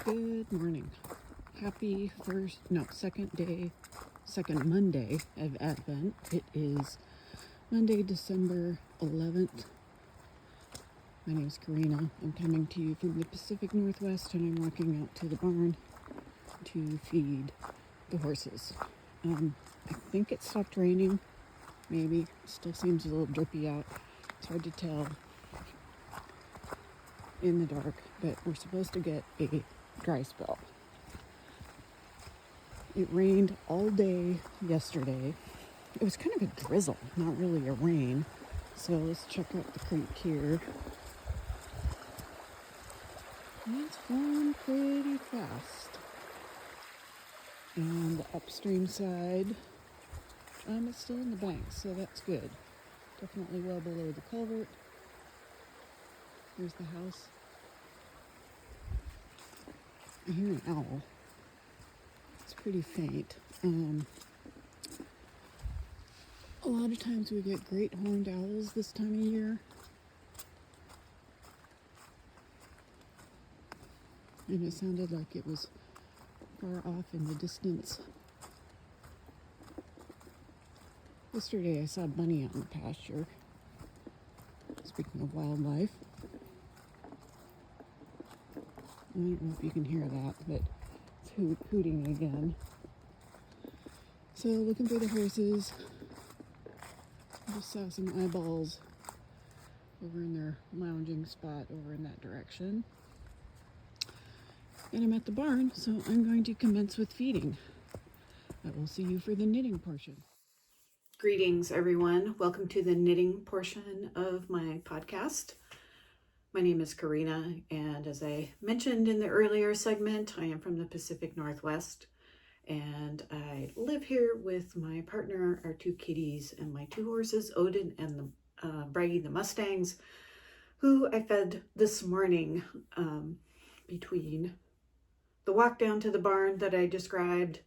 Good morning. Happy second Monday of Advent. It is Monday, December 11th. My name is Corrinala. I'm coming to you from the Pacific Northwest, and I'm walking out to the barn to feed the horses. I think it stopped raining, maybe. Still seems a little drippy out. It's hard to tell in the dark, but we're supposed to get a dry spell. It rained all day yesterday. It was kind of a drizzle, not really a rain. So let's check out the creek here. It's flowing pretty fast. And the upstream side, it's still in the bank, so that's good. Definitely well below the culvert. Here's the house. I hear an owl. It's pretty faint. A lot of times we get great horned owls this time of year. And it sounded like it was far off in the distance. Yesterday I saw a bunny out in the pasture. Speaking of wildlife. I don't know if you can hear that, but it's hooting again. So looking for the horses. I just saw some eyeballs over in their lounging spot over in that direction. And I'm at the barn, so I'm going to commence with feeding. I will see you for the knitting portion. Greetings, everyone. Welcome to the knitting portion of my podcast. My name is Corrinala, and as I mentioned in the earlier segment, I am from the Pacific Northwest, and I live here with my partner, our two kitties, and my two horses, Odin and Bragi the Mustangs, who I fed this morning between the walk down to the barn that I described.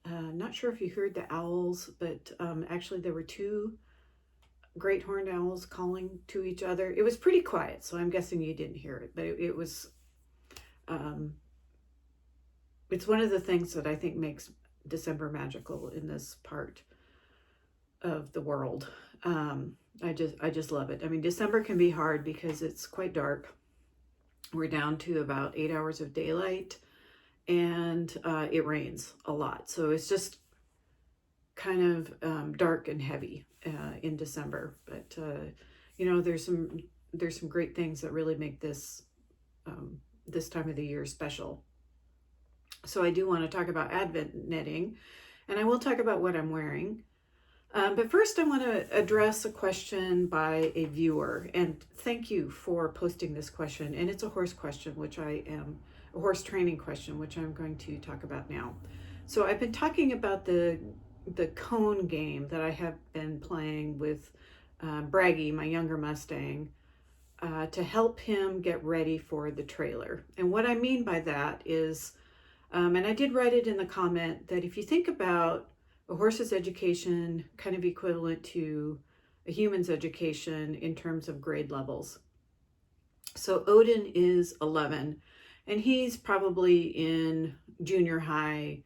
Not sure if you heard the owls, but actually there were two great horned owls calling to each other. It was pretty quiet, so I'm guessing you didn't hear it, but it was, it's one of the things that I think makes December magical in this part of the world. I just love it. I mean, December can be hard because it's quite dark. We're down to about 8 hours of daylight, and it rains a lot. So it's just kind of dark and heavy in December, but you know, there's some great things that really make this this time of the year special. So I do want to talk about Advent knitting, and I will talk about what I'm wearing. But first I want to address a question by a viewer, and thank you for posting this question. And it's a horse question, a horse training question, which I'm going to talk about now. So I've been talking about the cone game that I have been playing with Bragi, my younger Mustang, to help him get ready for the trailer. And what I mean by that is, and I did write it in the comment, that if you think about a horse's education kind of equivalent to a human's education in terms of grade levels. So Odin is 11, and he's probably in junior high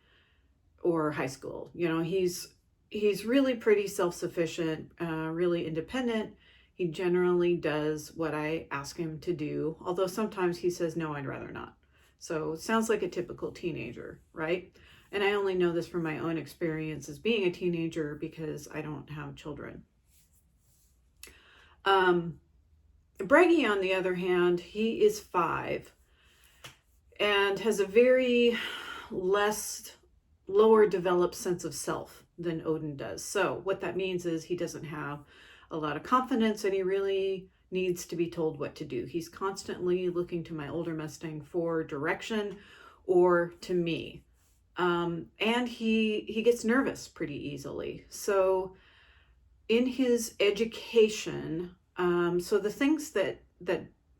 or high school. You know, he's really pretty self-sufficient, really independent. He generally does what I ask him to do, although sometimes he says, no, I'd rather not. So it sounds like a typical teenager, right? And I only know this from my own experience as being a teenager because I don't have children. Bragi, on the other hand, he is 5 and has a very lower developed sense of self than Odin does. So what that means is he doesn't have a lot of confidence, and he really needs to be told what to do. He's constantly looking to my older Mustang for direction, or to me. And he gets nervous pretty easily. So in his education, so the things that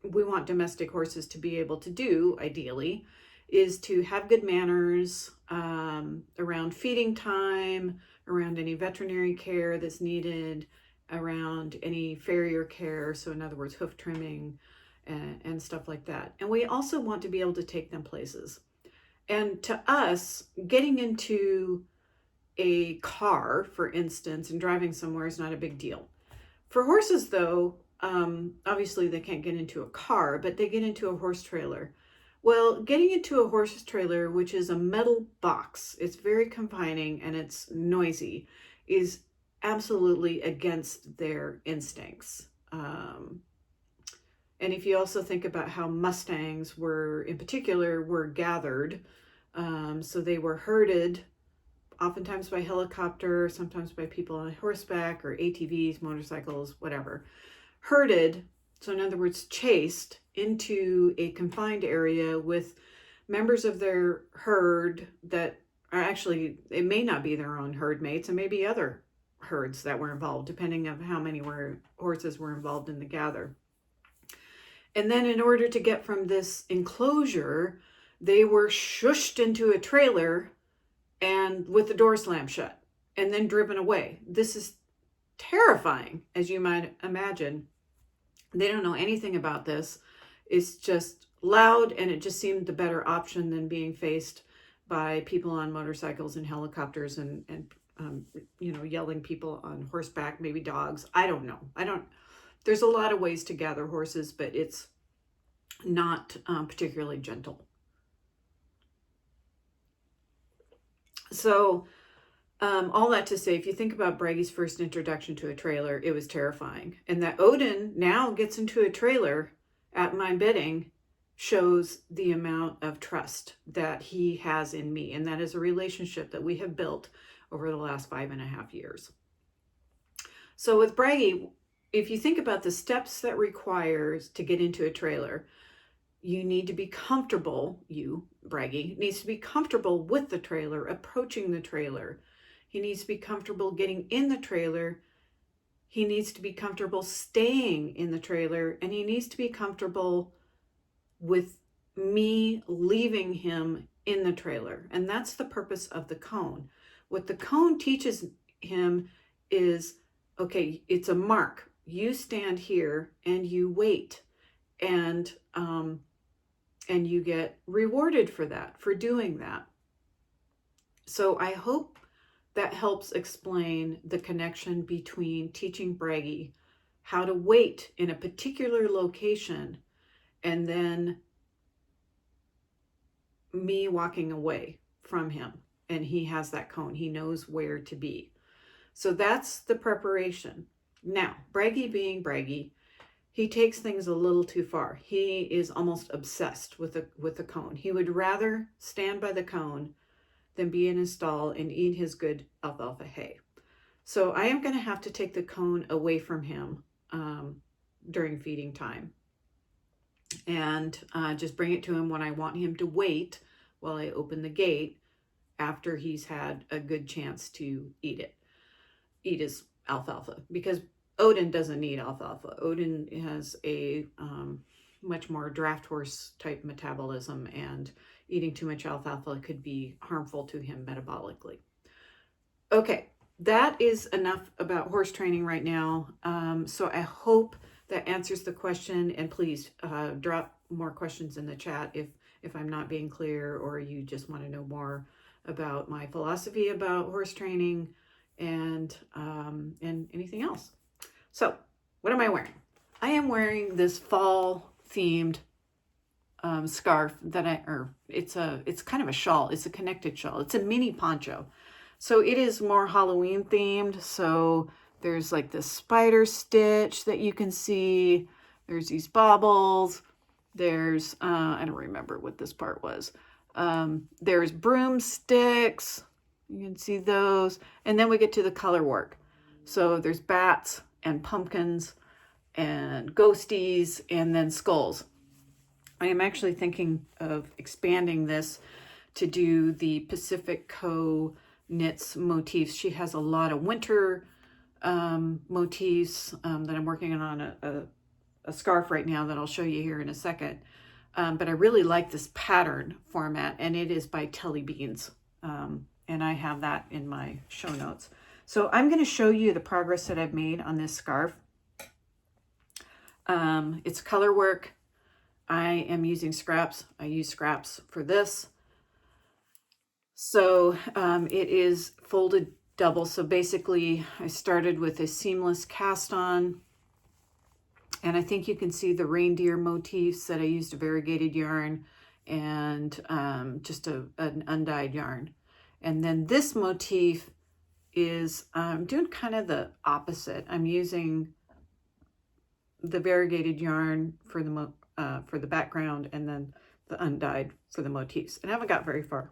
we want domestic horses to be able to do, ideally, is to have good manners around feeding time, around any veterinary care that's needed, around any farrier care, so in other words, hoof trimming and stuff like that. And we also want to be able to take them places. And to us, getting into a car, for instance, and driving somewhere is not a big deal. For horses, though, obviously they can't get into a car, but they get into a horse trailer. Well, getting into a horse trailer, which is a metal box, it's very confining and it's noisy, is absolutely against their instincts. And if you also think about how Mustangs were, in particular, were gathered, so they were herded, oftentimes by helicopter, sometimes by people on horseback or ATVs, motorcycles, whatever. Herded, so in other words, chased into a confined area with members of their herd that are actually, it may not be their own herd mates, and maybe other herds that were involved, depending on how many horses were involved in the gather. And then in order to get from this enclosure, they were shushed into a trailer and with the door slammed shut and then driven away. This is terrifying, as you might imagine. They don't know anything about this. It's just loud, and it just seemed the better option than being faced by people on motorcycles and helicopters and yelling people on horseback, maybe dogs. I don't know. There's a lot of ways to gather horses, but it's not particularly gentle. So all that to say, if you think about Bragi's first introduction to a trailer, it was terrifying. And that Odin now gets into a trailer at my bidding shows the amount of trust that he has in me. And that is a relationship that we have built over the last 5.5 years. So with Bragi, if you think about the steps that requires to get into a trailer, you need to be comfortable, Bragi, needs to be comfortable with the trailer, approaching the trailer. He needs to be comfortable getting in the trailer. He needs to be comfortable staying in the trailer, and he needs to be comfortable with me leaving him in the trailer. And that's the purpose of the cone. What the cone teaches him is, okay, it's a mark. You stand here and you wait, and you get rewarded for that, for doing that. So I hope that helps explain the connection between teaching Bragi how to wait in a particular location and then me walking away from him. And he has that cone. He knows where to be. So that's the preparation. Now, Bragi being Bragi, he takes things a little too far. He is almost obsessed with the cone. He would rather stand by the cone than be in his stall and eat his good alfalfa hay. So I am going to have to take the cone away from him during feeding time and just bring it to him when I want him to wait while I open the gate after he's had a good chance to eat his alfalfa, because Odin doesn't need alfalfa. Odin has a much more draft horse type metabolism, and eating too much alfalfa could be harmful to him metabolically. Okay, that is enough about horse training right now. So I hope that answers the question, and please drop more questions in the chat if I'm not being clear, or you just want to know more about my philosophy about horse training and anything else. So what am I wearing? I am wearing this fall themed scarf that it's kind of a shawl. It's a connected shawl. It's a mini poncho. So it is more Halloween themed. So there's like this spider stitch that you can see. There's these baubles. There's, I don't remember what this part was. There's broomsticks. You can see those. And then we get to the color work. So there's bats and pumpkins and ghosties and then skulls. I am actually thinking of expanding this to do the Pacific Co. Knits motifs. She has a lot of winter motifs that I'm working on a scarf right now that I'll show you here in a second. But I really like this pattern format, and it is by Tellybeans. And I have that in my show notes. So I'm going to show you the progress that I've made on this scarf. It's color work. I am using scraps. I use scraps for this. So it is folded double. So basically I started with a seamless cast on, and I think you can see the reindeer motifs that I used a variegated yarn and just an undyed yarn. And then this motif is doing kind of the opposite. I'm using the variegated yarn for the background, and then the undyed for the motifs. And I haven't got very far.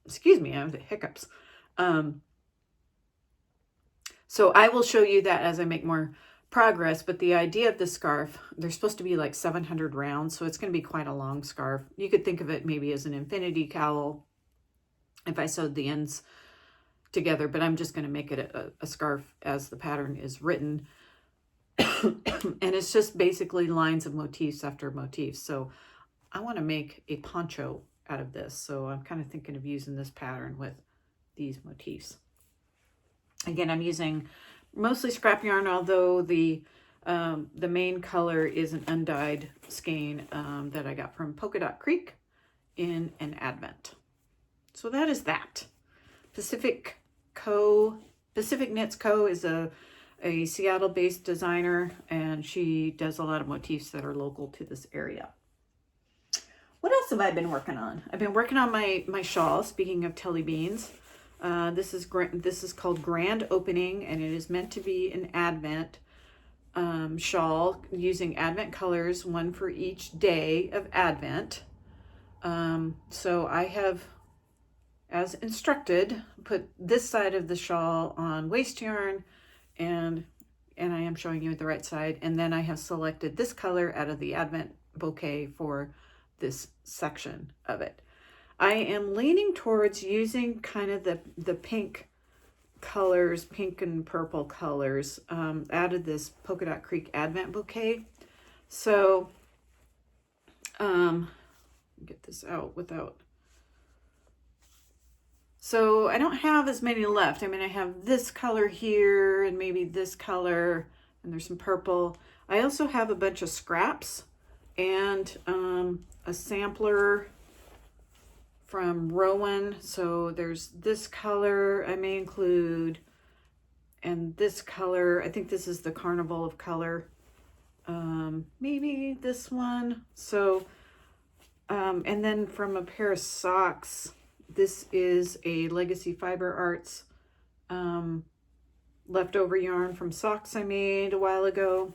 Excuse me, I have the hiccups. So I will show you that as I make more progress, but the idea of the scarf, they're supposed to be like 700 rounds, so it's going to be quite a long scarf. You could think of it maybe as an infinity cowl if I sewed the ends together, but I'm just going to make it a scarf as the pattern is written. And it's just basically lines of motifs after motifs. So I want to make a poncho out of this. So I'm kind of thinking of using this pattern with these motifs. Again, I'm using mostly scrap yarn, although the main color is an undyed skein that I got from Polka Dot Creek in an Advent. So that is that. Pacific Knits Co. is a Seattle-based designer, and she does a lot of motifs that are local to this area. What else have I been working on? I've been working on my shawl, speaking of Tellybeans. This is called Grand Opening, and it is meant to be an Advent shawl using Advent colors, one for each day of Advent. So I have, as instructed, put this side of the shawl on waste yarn, and I am showing you the right side, and then I have selected this color out of the Advent bouquet for this section of it. I am leaning towards using kind of the pink colors, pink and purple colors out of this Polka Dot Creek Advent bouquet. So get this out without. So I don't have as many left. I mean, I have this color here and maybe this color, and there's some purple. I also have a bunch of scraps and a sampler from Rowan. So there's this color I may include, and this color. I think this is the Carnival of Color. Maybe this one. So, and then from a pair of socks, this is a Legacy Fiber Arts leftover yarn from socks I made a while ago.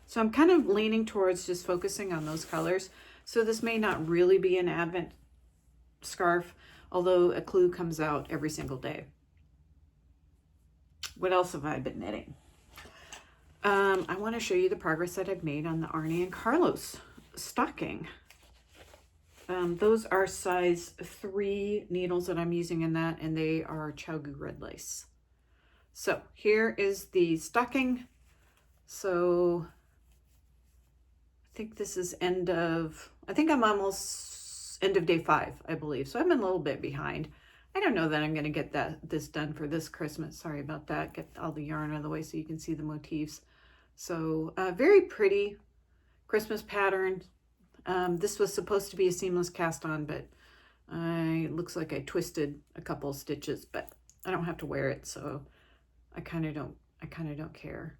So I'm kind of leaning towards just focusing on those colors. So this may not really be an Advent scarf, although a clue comes out every single day. What else have I been knitting? I want to show you the progress that I've made on the Arne and Carlos stocking. Those are size 3 needles that I'm using in that, and they are Jadawoo red lace. So here is the stocking. So I think this is I think I'm almost end of day 5, I believe. So I'm a little bit behind. I don't know that I'm going to get this done for this Christmas. Sorry about that. Get all the yarn out of the way so you can see the motifs. So very pretty Christmas pattern. This was supposed to be a seamless cast on, but it looks like I twisted a couple of stitches, but I don't have to wear it, so I kind of don't care.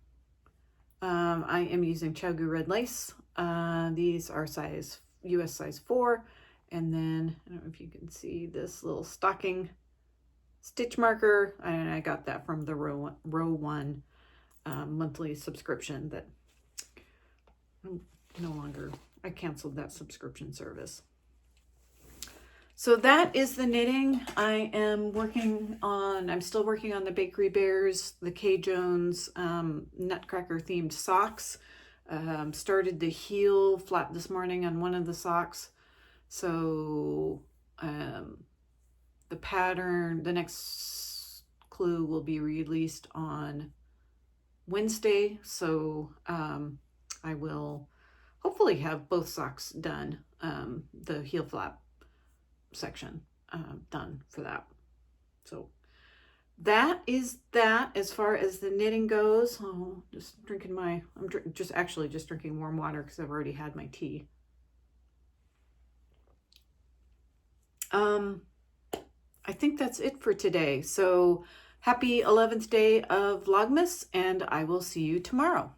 I am using Jadawoo red lace. These are US size 4, and then I don't know if you can see this little stocking stitch marker, and I got that from the row 1 monthly subscription that no longer. I canceled that subscription service. So that is the knitting. I'm still working on the Bakery Bears, the K. Jones Nutcracker themed socks. Started the heel flap this morning on one of the socks. So The pattern, the next clue will be released on Wednesday, so I will hopefully have both socks done, the heel flap section done for that. So that is that as far as the knitting goes. Oh, just drinking I'm just drinking warm water because I've already had my tea. I think that's it for today. So happy 11th day of Vlogmas, and I will see you tomorrow.